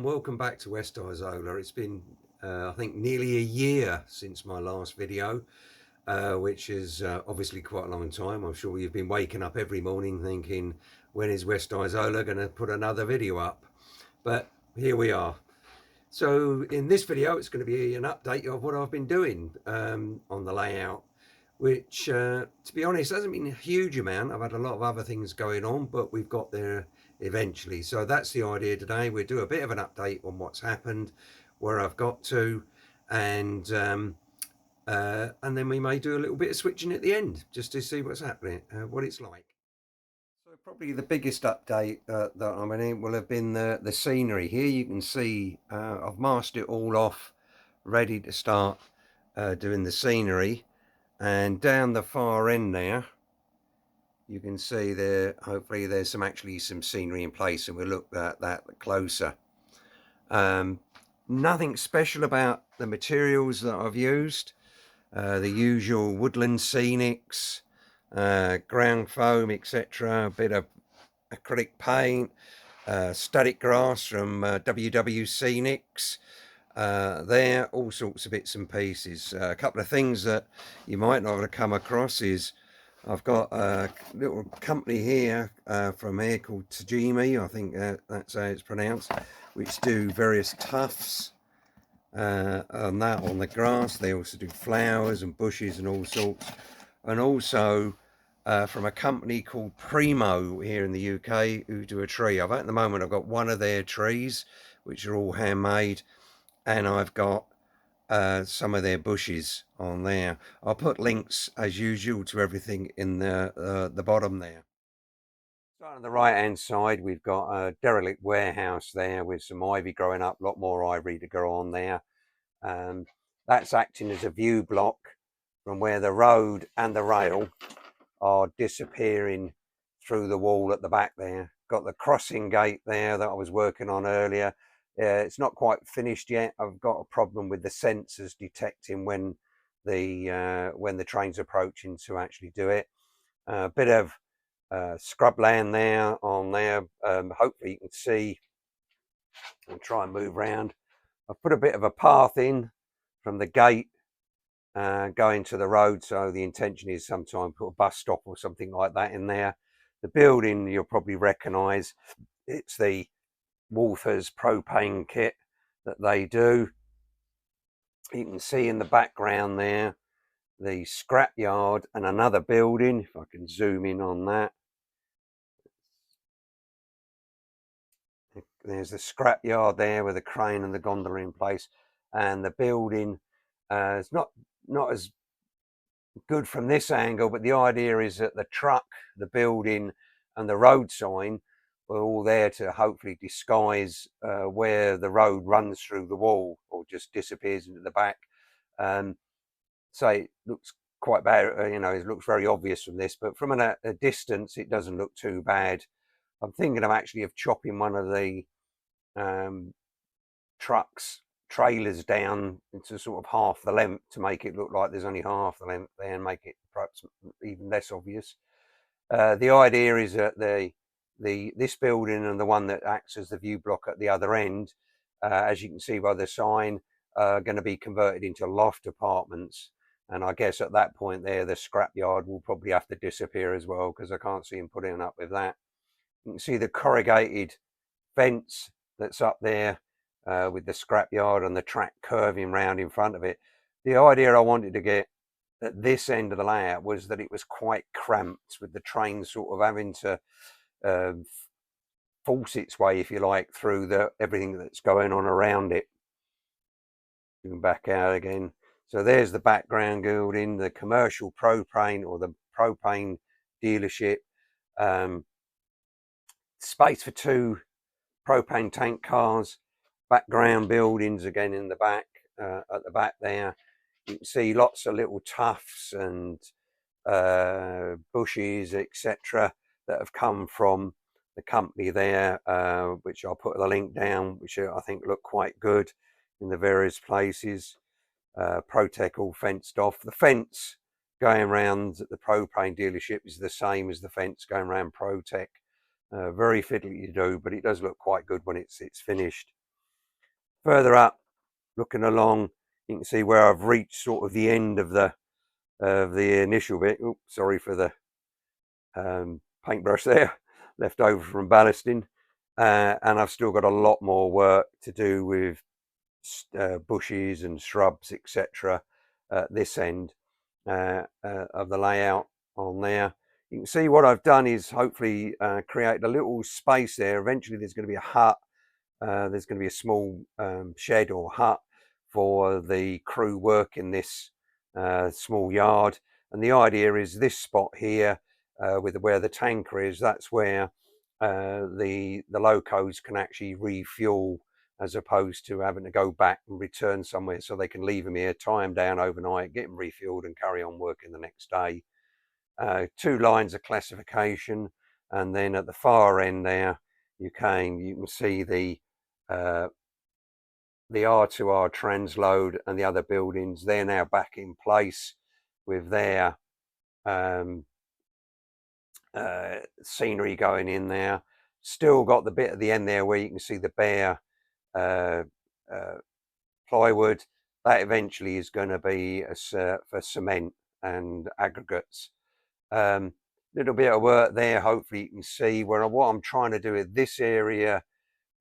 and welcome back to West Isola. It's been, I think, nearly a year since my last video, which is obviously quite a long time. I'm sure you've been waking up every morning thinking, when is West Isola going to put another video up? But here we are. So in this video, it's going to be an update of what I've been doing on the layout, which, to be honest, hasn't been a huge amount. I've had a lot of other things going on, but we've got there eventually. So that's the idea today. We'll do a bit of an update on what's happened, where I've got to, and then we may do a little bit of switching at the end, just to see what's happening, what it's like. So probably the biggest update that I'm in will have been the scenery. Here you can see I've masked it all off, ready to start doing the scenery. And down the far end there, you can see there, hopefully there's actually some scenery in place, and we'll look at that closer. Nothing special about the materials that I've used. The usual woodland scenics, ground foam, etc. A bit of acrylic paint, static grass from WW Scenics. There, all sorts of bits and pieces. A couple of things that you might not have come across is I've got a little company here from here called Tajimi, I think that's how it's pronounced, which do various tufts on the grass. They also do flowers and bushes and all sorts. And also from a company called Primo here in the UK, who do a tree. At the moment I've got one of their trees, which are all handmade, and I've got some of their bushes on there. I'll put links as usual to everything in the bottom there. So on the right hand side, we've got a derelict warehouse there with some ivy growing up, a lot more ivy to grow on there. That's acting as a view block from where the road and the rail are disappearing through the wall at the back there. Got the crossing gate there that I was working on earlier. It's not quite finished yet. I've got a problem with the sensors detecting when the train's approaching to actually do it. A bit of scrub land there on there. Hopefully you can see. I'll try and move around. I've put a bit of a path in from the gate going to the road, so the intention is sometime put a bus stop or something like that in there. The building you'll probably recognise, it's the Wolfers propane kit that they do. You can see in the background there the scrapyard and another building, if I can zoom in on that. There's the scrapyard there with the crane and the gondola in place, and the building is not as good from this angle, but the idea is that the truck, the building and the road sign are all there to hopefully disguise where the road runs through the wall or just disappears into the back. So it looks quite bad, it looks very obvious from this, but from a distance it doesn't look too bad. I'm thinking of actually chopping one of the trailers down into sort of half the length to make it look like there's only half the length there and make it perhaps even less obvious. The idea is that this building and the one that acts as the view block at the other end, as you can see by the sign, are going to be converted into loft apartments. And I guess at that point there, the scrapyard will probably have to disappear as well, because I can't see him putting up with that. You can see the corrugated fence that's up there with the scrapyard and the track curving round in front of it. The idea I wanted to get at this end of the layout was that it was quite cramped, with the train sort of having to force its way, if you like, through everything that's going on around it. Zoom back out again. So there's the background building, the commercial propane or the propane dealership. Space for 2 propane tank cars. Background buildings again in the back, at the back there. You can see lots of little tufts and bushes, etc., that have come from the company there, which I'll put the link down, which I think look quite good in the various places. Protec all fenced off. The fence going around at the propane dealership is the same as the fence going around Protec. Very fiddly to do, but it does look quite good when it's finished. Further up, looking along, you can see where I've reached sort of the end of the initial bit. Oops, sorry for the paintbrush there, left over from ballasting. And I've still got a lot more work to do with bushes and shrubs, etc. at this end of the layout on there. You can see what I've done is hopefully create a little space there. Eventually there's going to be a hut. There's going to be a small shed or hut for the crew working this small yard. And the idea is this spot here with where the tanker is, that's where the locos can actually refuel, as opposed to having to go back and return somewhere, so they can leave them here, tie them down overnight, get them refueled and carry on working the next day. 2 lines of classification, and then at the far end there you can see the R2R transload and the other buildings. They're now back in place with their scenery going in there. Still got the bit at the end there where you can see the bare plywood. That eventually is going to be for cement and aggregates. Little bit of work there. Hopefully you can see where what I'm trying to do in this area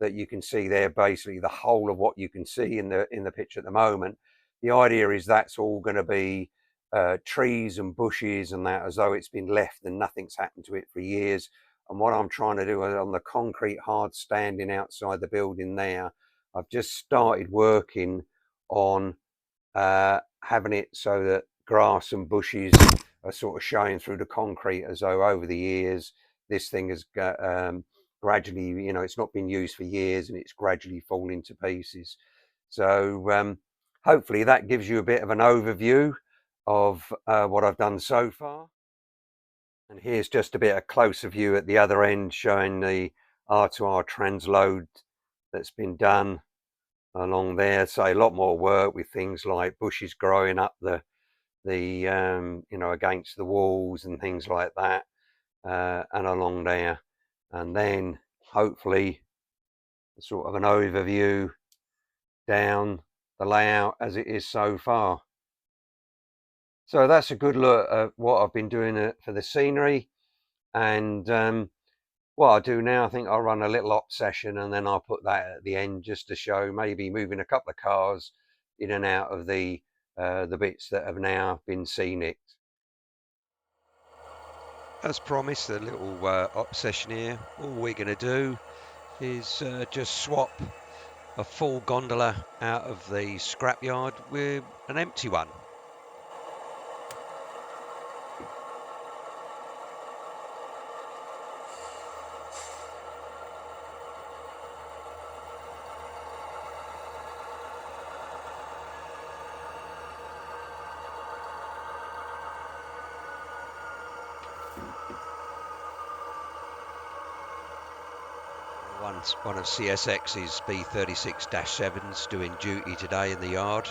that you can see there, basically the whole of what you can see in the picture at the moment. The idea is that's all going to be trees and bushes and that, as though it's been left and nothing's happened to it for years. And what I'm trying to do on the concrete hard standing outside the building there, I've just started working on having it so that grass and bushes are sort of showing through the concrete, as though over the years this thing has gradually, you know, it's not been used for years and it's gradually falling to pieces. So hopefully that gives you a bit of an overview of what I've done so far. And here's just a bit of closer view at the other end, showing the R2R transload that's been done along there. So a lot more work with things like bushes growing up the you know, against the walls and things like that, and along there. And then hopefully sort of an overview down the layout as it is so far. So that's a good look at what I've been doing for the scenery. And what I'll do now, I think I'll run a little op session and then I'll put that at the end just to show maybe moving a couple of cars in and out of the bits that have now been scenic. As promised, a little op session here. All we're going to do is just swap a full gondola out of the scrapyard with an empty one. One of CSX's B36-7s doing duty today in the yard.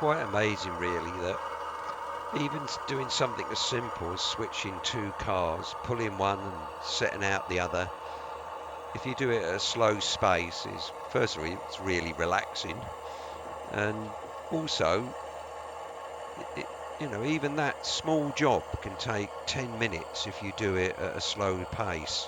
quite amazing really that even doing something as simple as switching two cars, pulling one and setting out the other, if you do it at a slow pace, is first of all it's really relaxing, and also you know, even that small job can take 10 minutes if you do it at a slow pace.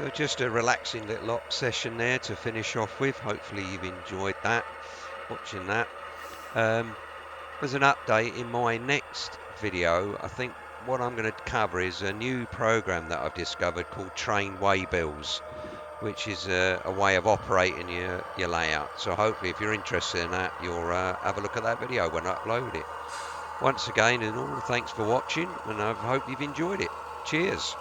So just a relaxing little op session there to finish off with. Hopefully you've enjoyed that, watching that. As an update, in my next video, I think what I'm going to cover is a new program that I've discovered called Train Waybills, which is a way of operating your layout. So hopefully if you're interested in that, you'll have a look at that video when I upload it. Once again, and all, thanks for watching, and I hope you've enjoyed it. Cheers.